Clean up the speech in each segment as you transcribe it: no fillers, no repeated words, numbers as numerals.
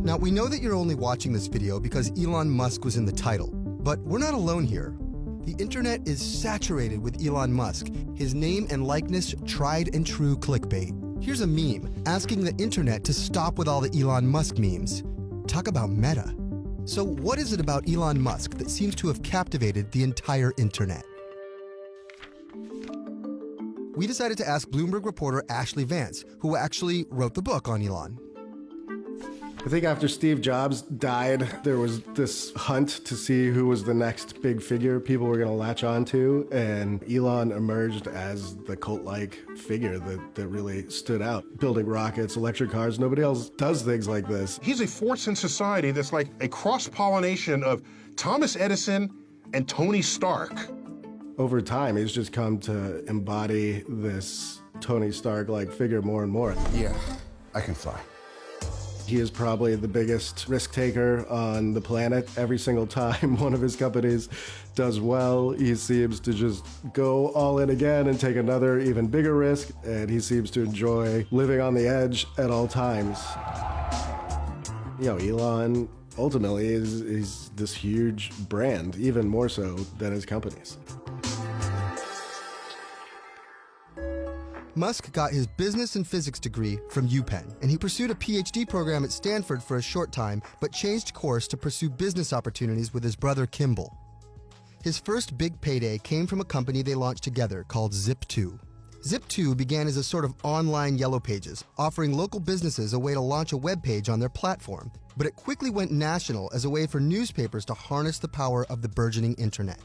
Now, we know that you're only watching this video because Elon Musk was in the title, but we're not alone here. The internet is saturated with Elon Musk, his name and likeness tried and true clickbait. Here's a meme asking the internet to stop with all the Elon Musk memes. Talk about meta. So what is it about Elon Musk that seems to have captivated the entire internet? We decided to ask Bloomberg reporter Ashley Vance, who actually wrote the book on Elon. I think after Steve Jobs died, there was this hunt to see who was the next big figure people were going to latch on to, and Elon emerged as the cult-like figure that really stood out. Building rockets, electric cars, nobody else does things like this. He's a force in society that's like a cross-pollination of Thomas Edison and Tony Stark. Over time, he's just come to embody this Tony Stark-like figure more and more. Yeah, I can fly. He is probably the biggest risk taker on the planet. Every single time one of his companies does well, he seems to just go all in again and take another even bigger risk, and he seems to enjoy living on the edge at all times. You know, Elon ultimately is this huge brand, even more so than his companies. Musk got his business and physics degree from UPenn, and he pursued a PhD program at Stanford for a short time, but changed course to pursue business opportunities with his brother Kimball. His first big payday came from a company they launched together called Zip2. Zip2 began as a sort of online Yellow Pages, offering local businesses a way to launch a web page on their platform, but it quickly went national as a way for newspapers to harness the power of the burgeoning internet.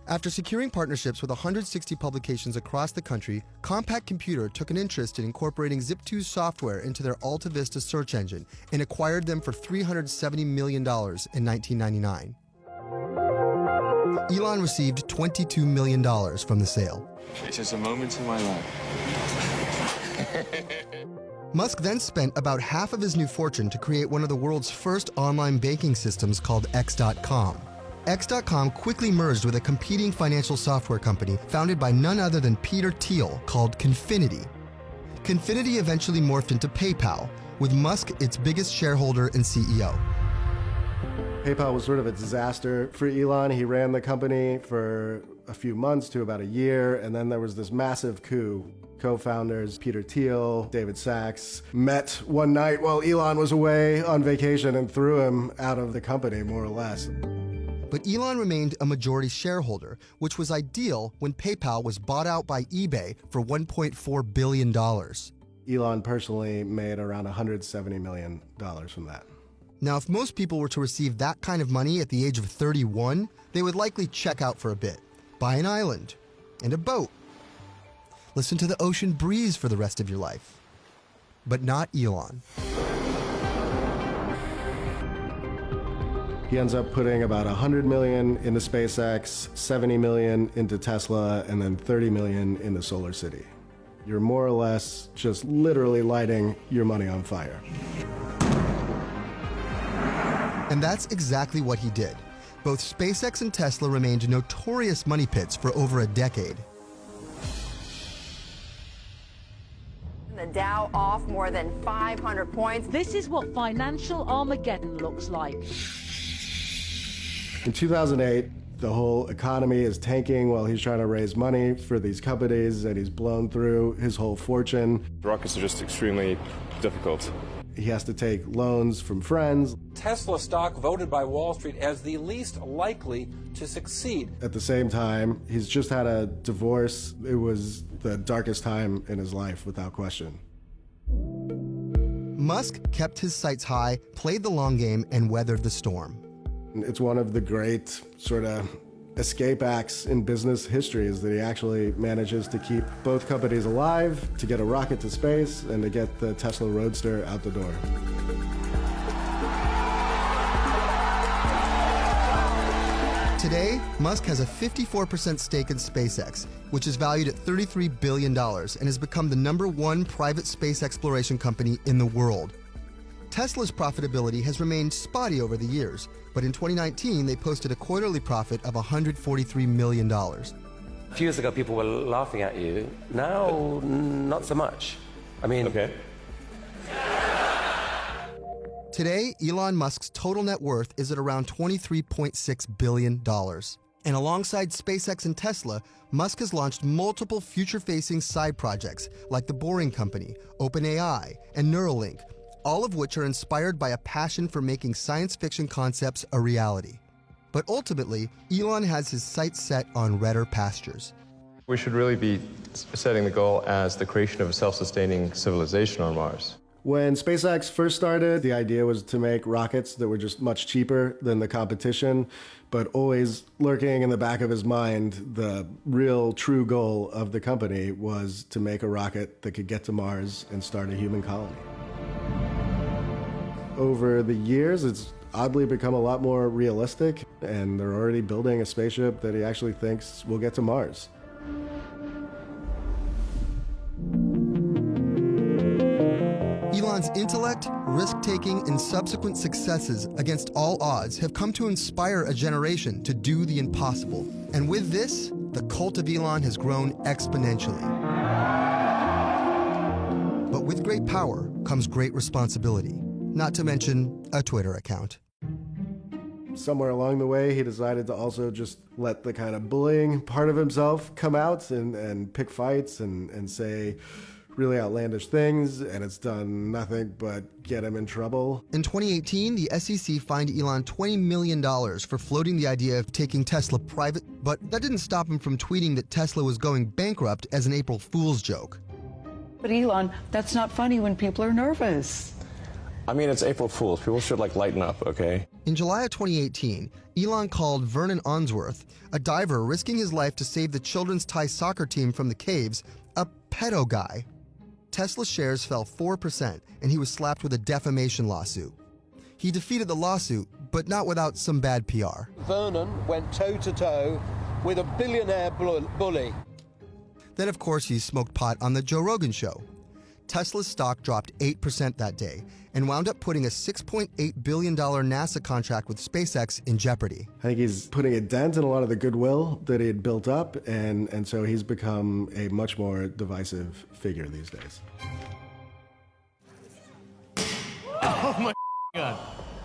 After securing partnerships with 160 publications across the country, Compaq Computer took an interest in incorporating Zip2's software into their Alta Vista search engine and acquired them for $370 million in 1999. Elon received $22 million from the sale. It's just a moment in my life. Musk then spent about half of his new fortune to create one of the world's first online banking systems called X.com. X.com quickly merged with a competing financial software company founded by none other than Peter Thiel called Confinity. Confinity eventually morphed into PayPal, with Musk its biggest shareholder and CEO. PayPal was sort of a disaster for Elon. He ran the company for a few months to about a year, and then there was this massive coup. Co-founders Peter Thiel, David Sachs met one night while Elon was away on vacation and threw him out of the company, more or less. But Elon remained a majority shareholder, which was ideal when PayPal was bought out by eBay for $1.4 billion. Elon personally made around $170 million from that. Now, if most people were to receive that kind of money at the age of 31, they would likely check out for a bit, buy an island and a boat, listen to the ocean breeze for the rest of your life. But not Elon. He ends up putting about $100 million into SpaceX, $70 million into Tesla, and then $30 million into Solar City. You're more or less just literally lighting your money on fire. And that's exactly what he did. Both SpaceX and Tesla remained notorious money pits for over a decade. The Dow off more than 500 points. This is what financial Armageddon looks like. In 2008, the whole economy is tanking while he's trying to raise money for these companies, and he's blown through his whole fortune. Rockets are just extremely difficult. He has to take loans from friends. Tesla stock voted by Wall Street as the least likely to succeed. At the same time, he's just had a divorce. It was the darkest time in his life, without question. Musk kept his sights high, played the long game, and weathered the storm. It's one of the great sort of escape acts in business history is that he actually manages to keep both companies alive, to get a rocket to space, and to get the Tesla Roadster out the door. Today, Musk has a 54% stake in SpaceX, which is valued at $33 billion and has become the #1 private space exploration company in the world. Tesla's profitability has remained spotty over the years, but in 2019, they posted a quarterly profit of $143 million. A few years ago, people were laughing at you. Now, not so much. I mean... Okay. Today, Elon Musk's total net worth is at around $23.6 billion. And alongside SpaceX and Tesla, Musk has launched multiple future-facing side projects like the Boring Company, OpenAI, and Neuralink, all of which are inspired by a passion for making science fiction concepts a reality. But ultimately, Elon has his sights set on redder pastures. We should really be setting the goal as the creation of a self-sustaining civilization on Mars. When SpaceX first started, the idea was to make rockets that were just much cheaper than the competition, but always lurking in the back of his mind, the real true goal of the company was to make a rocket that could get to Mars and start a human colony. Over the years, it's oddly become a lot more realistic, and they're already building a spaceship that he actually thinks will get to Mars. Elon's intellect, risk-taking, and subsequent successes against all odds have come to inspire a generation to do the impossible. And with this, the cult of Elon has grown exponentially. But with great power comes great responsibility, not to mention a Twitter account. Somewhere along the way, he decided to also just let the kind of bullying part of himself come out and pick fights and say really outlandish things, and it's done nothing but get him in trouble. In 2018, the SEC fined Elon $20 million for floating the idea of taking Tesla private, but that didn't stop him from tweeting that Tesla was going bankrupt as an April Fool's joke. But Elon, that's not funny when people are nervous. I mean, it's April Fool's. People should, lighten up, okay? In July of 2018, Elon called Vernon Onsworth, a diver risking his life to save the children's Thai soccer team from the caves, a pedo guy. Tesla shares fell 4%, and he was slapped with a defamation lawsuit. He defeated the lawsuit, but not without some bad PR. Vernon went toe-to-toe with a billionaire bully. Then, of course, he smoked pot on the Joe Rogan show. Tesla's stock dropped 8% that day and wound up putting a $6.8 billion NASA contract with SpaceX in jeopardy. I think he's putting a dent in a lot of the goodwill that he had built up, and so he's become a much more divisive figure these days. Oh my God.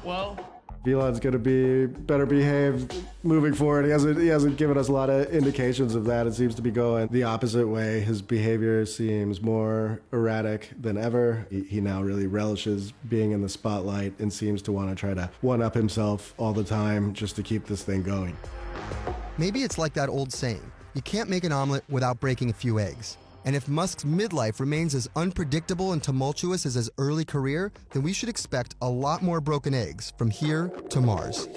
Well, Elon's going to be better behaved moving forward. He hasn't given us a lot of indications of that. It seems to be going the opposite way. His behavior seems more erratic than ever. He now really relishes being in the spotlight and seems to want to try to one-up himself all the time just to keep this thing going. Maybe it's like that old saying, you can't make an omelet without breaking a few eggs. And if Musk's midlife remains as unpredictable and tumultuous as his early career, then we should expect a lot more broken eggs from here to Mars.